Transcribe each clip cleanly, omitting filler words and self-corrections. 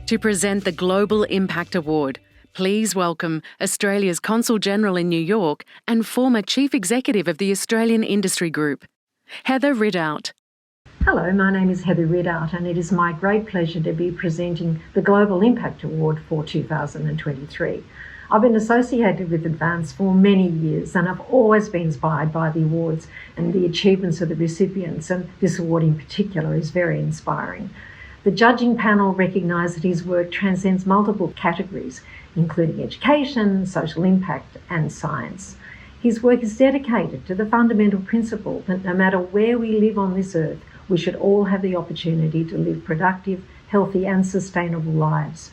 To present the Global Impact Award, please welcome Australia's Consul General in New York and former Chief Executive of the Australian Industry Group, Heather Ridout. Hello, my name is Heather Ridout and it is my great pleasure to be presenting the Global Impact Award for 2023. I've been associated with Advance for many years and I've always been inspired by the awards and the achievements of the recipients, and this award in particular is very inspiring. The judging panel recognised that his work transcends multiple categories, including education, social impact and science. His work is dedicated to the fundamental principle that no matter where we live on this earth, we should all have the opportunity to live productive, healthy and sustainable lives.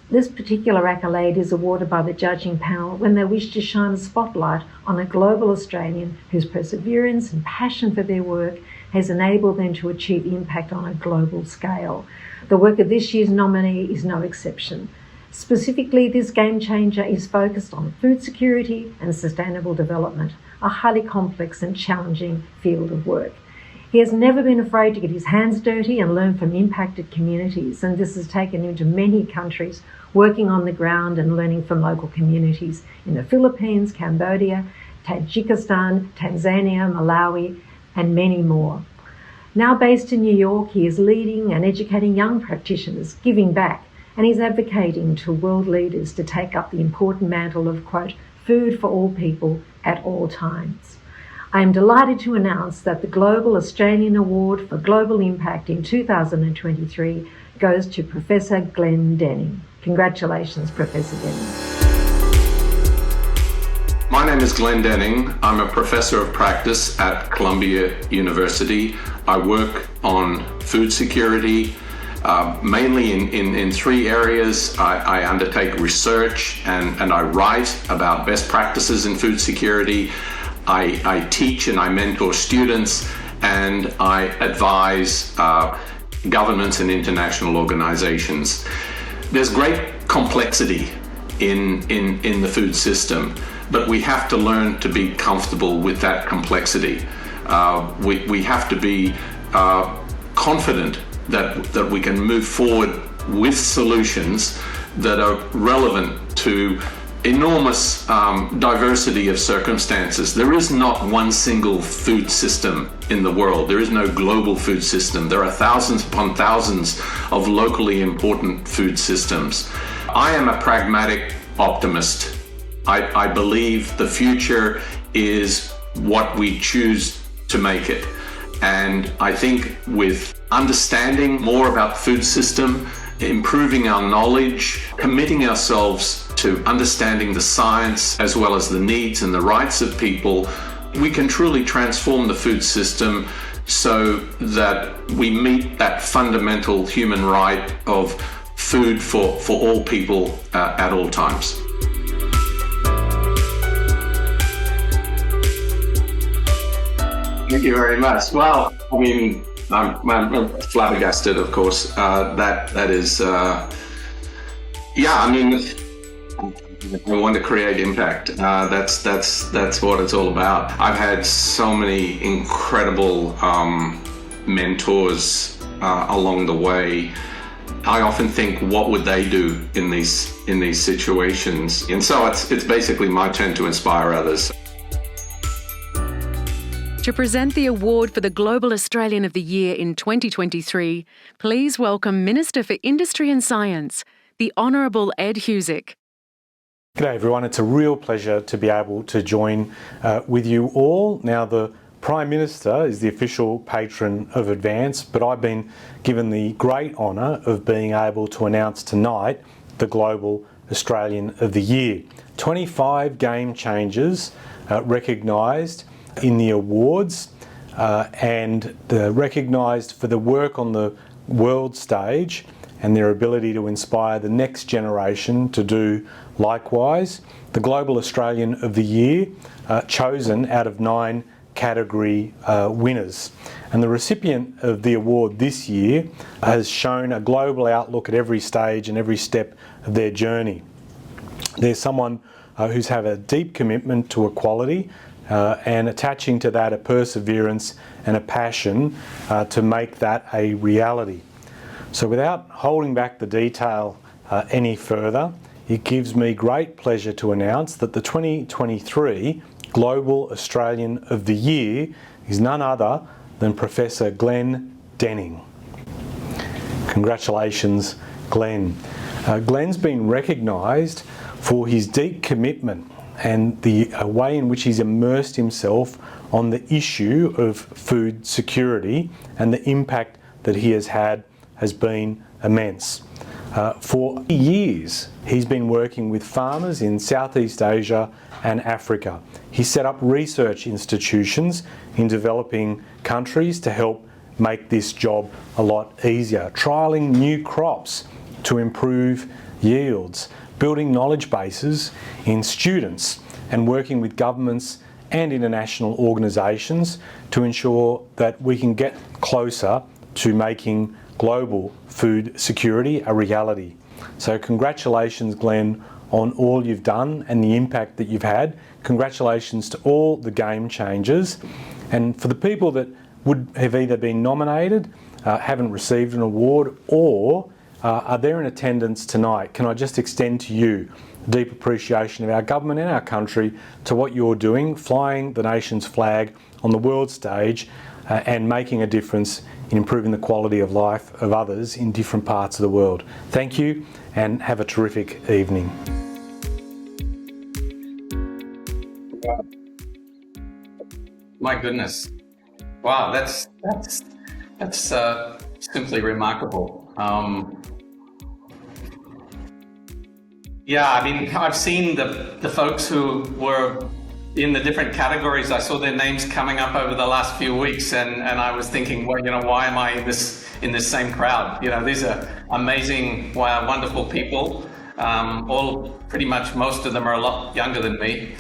This particular accolade is awarded by the judging panel when they wish to shine a spotlight on a global Australian whose perseverance and passion for their work has enabled them to achieve impact on a global scale. The work of this year's nominee is no exception. Specifically, this game changer is focused on food security and sustainable development, a highly complex and challenging field of work. He has never been afraid to get his hands dirty and learn from impacted communities, and this has taken him to many countries, working on the ground and learning from local communities in the Philippines, Cambodia, Tajikistan, Tanzania, Malawi, and many more. Now based in New York, he is leading and educating young practitioners, giving back, and he's advocating to world leaders to take up the important mantle of, quote, food for all people at all times. I am delighted to announce that the Global Australian Award for Global Impact in 2023 goes to Professor Glenn Denning. Congratulations, Professor Denning. My name is Glenn Denning. I'm a professor of practice at Columbia University. I work on food security, mainly in three areas. I undertake research and I write about best practices in food security. I teach and I mentor students, and I advise governments and international organizations. There's great complexity in the food system, but we have to learn to be comfortable with that complexity. We have to be confident that we can move forward with solutions that are relevant to enormous diversity of circumstances. There is not one single food system in the world. There is no global food system. There are thousands upon thousands of locally important food systems. I am a pragmatic optimist. I believe the future is what we choose to make it. And I think with understanding more about the food system, improving our knowledge, committing ourselves to understanding the science as well as the needs and the rights of people, we can truly transform the food system so that we meet that fundamental human right of food for all people at all times. Thank you very much. Well, I mean, I'm flabbergasted, of course. That is, I mean, we want to create impact. That's what it's all about. I've had so many incredible mentors along the way. I often think, what would they do in these situations? And so it's basically my turn to inspire others. To present the award for the Global Australian of the Year in 2023, please welcome Minister for Industry and Science, the Honourable Ed Husic. G'day everyone, it's a real pleasure to be able to join with you all. Now, the Prime Minister is the official patron of Advance, but I've been given the great honour of being able to announce tonight the Global Australian of the Year. 25 game changers recognised in the awards and recognised for the work on the world stage and their ability to inspire the next generation to do likewise. The Global Australian of the Year chosen out of 9 category winners. And the recipient of the award this year has shown a global outlook at every stage and every step of their journey. There's someone who's had a deep commitment to equality and attaching to that a perseverance and a passion to make that a reality. So without holding back the detail any further, it gives me great pleasure to announce that the 2023 Global Australian of the Year is none other than Professor Glenn Denning. Congratulations, Glenn. Glenn's been recognised for his deep commitment and the way in which he's immersed himself on the issue of food security, and the impact that he has had has been immense. For years, he's been working with farmers in Southeast Asia and Africa. He set up research institutions in developing countries to help make this job a lot easier, trialling new crops to improve yields, building knowledge bases in students, and working with governments and international organisations to ensure that we can get closer to making global food security a reality. So congratulations, Glenn, on all you've done and the impact that you've had. Congratulations to all the game changers. And for the people that would have either been nominated, haven't received an award, or are there in attendance tonight, can I just extend to you a deep appreciation of our government and our country to what you're doing, flying the nation's flag on the world stage and making a difference in improving the quality of life of others in different parts of the world. Thank you, and have a terrific evening. My goodness. Wow, that's simply remarkable. Yeah, I mean, I've seen the folks who were in the different categories. I saw their names coming up over the last few weeks, and I was thinking, well, why am I in this same crowd? These are amazing, wonderful people. All pretty much, most of them are a lot younger than me,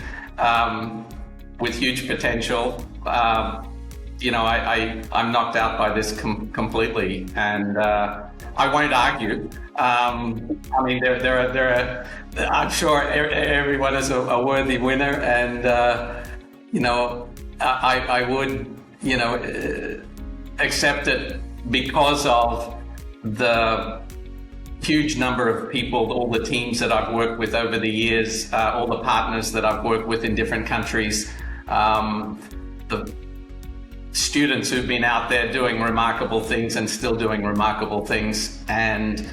with huge potential. I'm knocked out by this completely, and I won't argue. I mean, I'm sure everyone is a worthy winner, and I would accept it because of the huge number of people, all the teams that I've worked with over the years, all the partners that I've worked with in different countries, the students who've been out there doing remarkable things and still doing remarkable things, and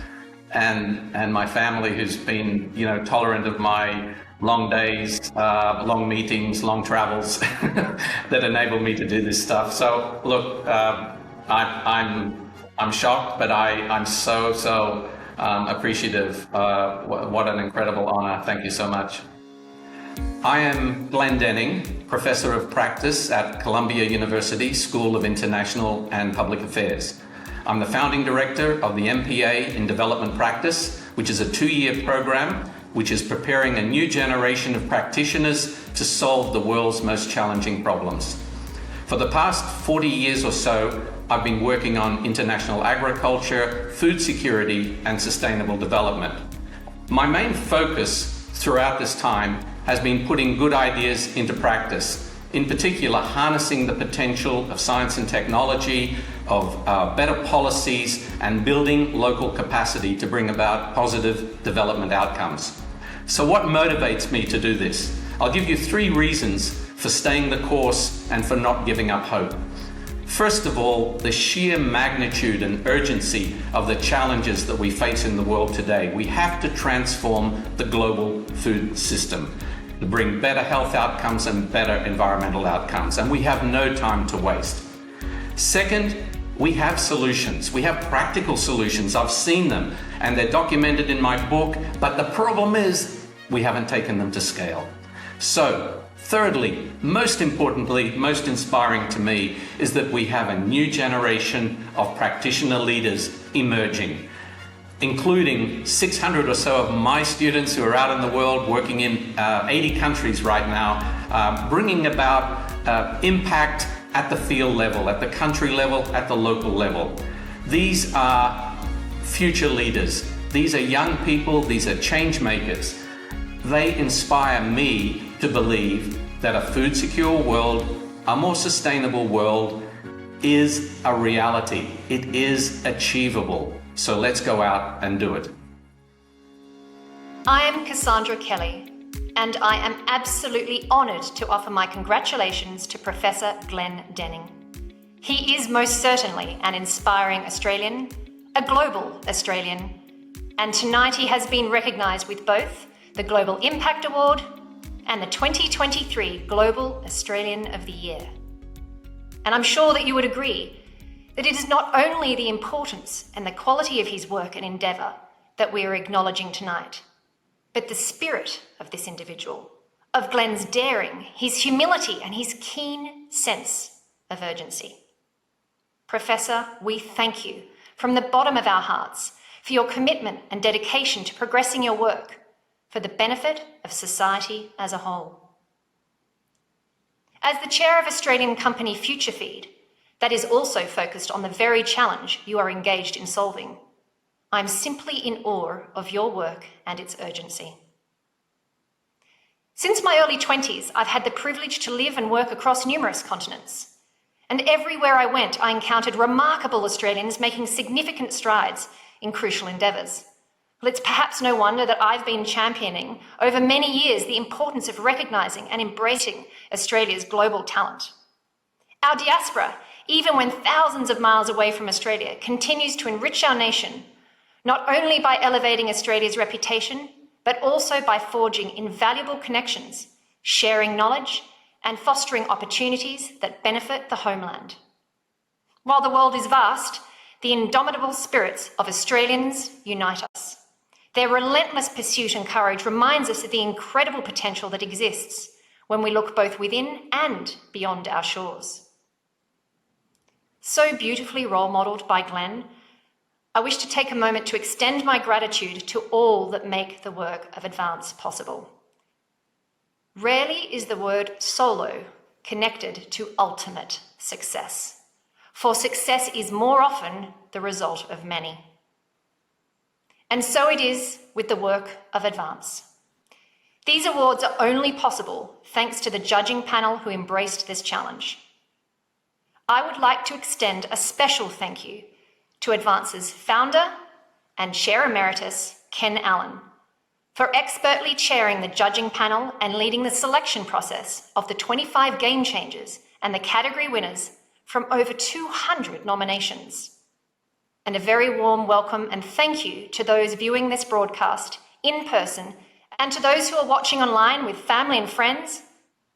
my family who's been, tolerant of my long days, long meetings, long travels that enable me to do this stuff. So look, I'm shocked, but I'm so appreciative. What an incredible honor. Thank you so much. I am Glenn Denning, Professor of Practice at Columbia University School of International and Public Affairs. I'm the founding director of the MPA in Development Practice, which is a 2-year program which is preparing a new generation of practitioners to solve the world's most challenging problems. For the past 40 years or so, I've been working on international agriculture, food security, and sustainable development. My main focus throughout this time has been putting good ideas into practice, in particular harnessing the potential of science and technology, of better policies, and building local capacity to bring about positive development outcomes. So what motivates me to do this? I'll give you 3 reasons for staying the course and for not giving up hope. First of all, the sheer magnitude and urgency of the challenges that we face in the world today. We have to transform the global food system to bring better health outcomes and better environmental outcomes, and we have no time to waste. Second, we have solutions. We have practical solutions. I've seen them, and they're documented in my book, but the problem is we haven't taken them to scale. So, thirdly, most importantly, most inspiring to me, is that we have a new generation of practitioner leaders emerging, including 600 or so of my students who are out in the world working in 80 countries right now, bringing about impact at the field level, at the country level, at the local level. These are future leaders. These are young people. These are change makers. They inspire me to believe that a food secure world, a more sustainable world, is a reality. It is achievable. So let's go out and do it. I am Cassandra Kelly, and I am absolutely honoured to offer my congratulations to Professor Glenn Denning. He is most certainly an inspiring Australian, a global Australian, and tonight he has been recognised with both the Global Impact Award and the 2023 Global Australian of the Year. And I'm sure that you would agree that it is not only the importance and the quality of his work and endeavour that we are acknowledging tonight, but the spirit of this individual, of Glenn's daring, his humility and his keen sense of urgency. Professor, we thank you from the bottom of our hearts for your commitment and dedication to progressing your work for the benefit of society as a whole. As the chair of Australian company FutureFeed, that is also focused on the very challenge you are engaged in solving, I'm simply in awe of your work and its urgency. Since my early 20s, I've had the privilege to live and work across numerous continents. And everywhere I went, I encountered remarkable Australians making significant strides in crucial endeavours. Well, it's perhaps no wonder that I've been championing over many years the importance of recognising and embracing Australia's global talent. Our diaspora, even when thousands of miles away from Australia, continues to enrich our nation, not only by elevating Australia's reputation, but also by forging invaluable connections, sharing knowledge, and fostering opportunities that benefit the homeland. While the world is vast, the indomitable spirits of Australians unite us. Their relentless pursuit and courage reminds us of the incredible potential that exists when we look both within and beyond our shores. So beautifully role-modelled by Glenn, I wish to take a moment to extend my gratitude to all that make the work of Advance possible. Rarely is the word solo connected to ultimate success, for success is more often the result of many. And so it is with the work of Advance. These awards are only possible thanks to the judging panel who embraced this challenge. I would like to extend a special thank you to Advance's founder and Chair Emeritus, Ken Allen, for expertly chairing the judging panel and leading the selection process of the 25 game changers and the category winners from over 200 nominations. And a very warm welcome and thank you to those viewing this broadcast in person and to those who are watching online with family and friends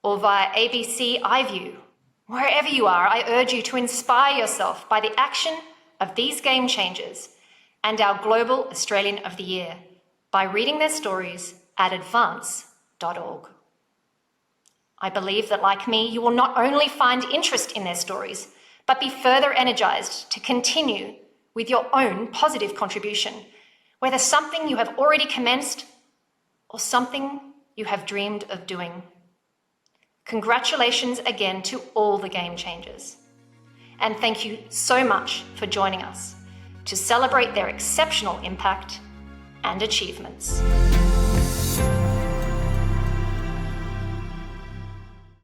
or via ABC iView. Wherever you are, I urge you to inspire yourself by the action of these game changers and our Global Australian of the Year by reading their stories at advance.org. I believe that, like me, you will not only find interest in their stories, but be further energised to continue with your own positive contribution, whether something you have already commenced or something you have dreamed of doing. Congratulations again to all the game changers. And thank you so much for joining us to celebrate their exceptional impact and achievements.